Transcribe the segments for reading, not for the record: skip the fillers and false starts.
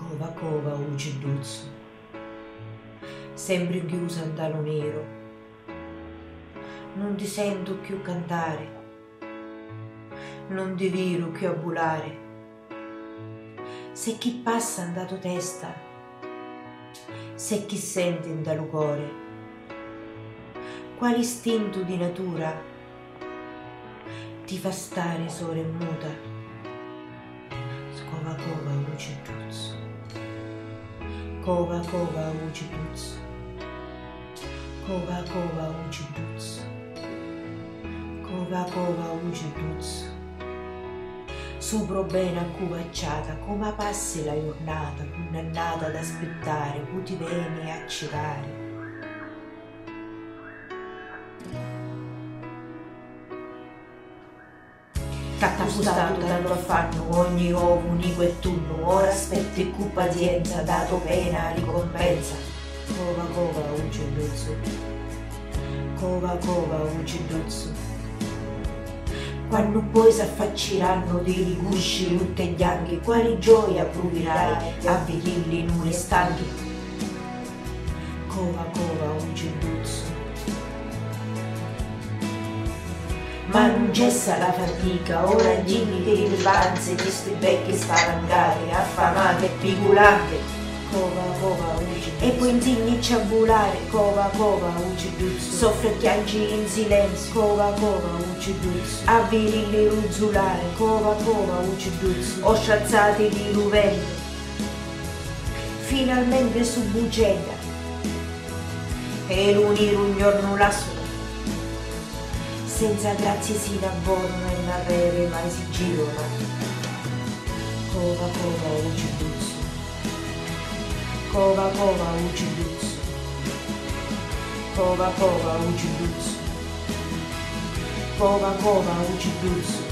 Cova cova uciduzzo, sempre chiusa in talo nero, non ti sento più cantare, non ti viro più abulare. Se chi passa in dato testa, se chi sente in talo cuore, quale istinto di natura ti fa stare sole e muta? Cova cova uciduzzo, cova cova uciduzzo, cova cova uciduzzo, cova cova uciduzzo. Sopra bene accuvacciata, come passi la giornata, condannata ad aspettare, puti bene a cirare. T'accustato tanto affanno, ogni ovo unico e tunno, ora aspetti cu pazienza, dato pena, ricompensa. Cova cova uciduzzo, cova cova uciduzzo. Quando poi s'affacciranno dei rigusci tutti gli anghi, quali gioia proverai a vederli nudi e stanchi. Cova cova uciduzzo, ma non cessa la fatica, ora giri per le panze di sti becchi spalancate, affamate e pigulate. Cova cova uciduzzo, e poi insignici a volare. Cova cova uciduzzo, soffre e piangi in silenzio. Cova cova uciduzzo, a virilli ruzzulare. Cova cova uciduzzo, ho strazzati di ruvente, finalmente su bucetta, e l'unire un giorno lassù, senza grazie si innabborano e narrere mai si girano. Cova cova uciduzzo, cova cova uciduzzo, cova cova uciduzzo, cova cova uciduzzo.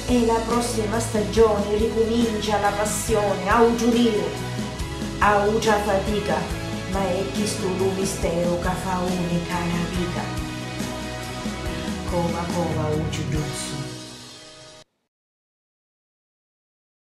E la prossima stagione ricomincia la passione, a ugiurire, a ugia fatica, ma è questo lo mistero che fa unica la vita. Cova cova uciduzzo.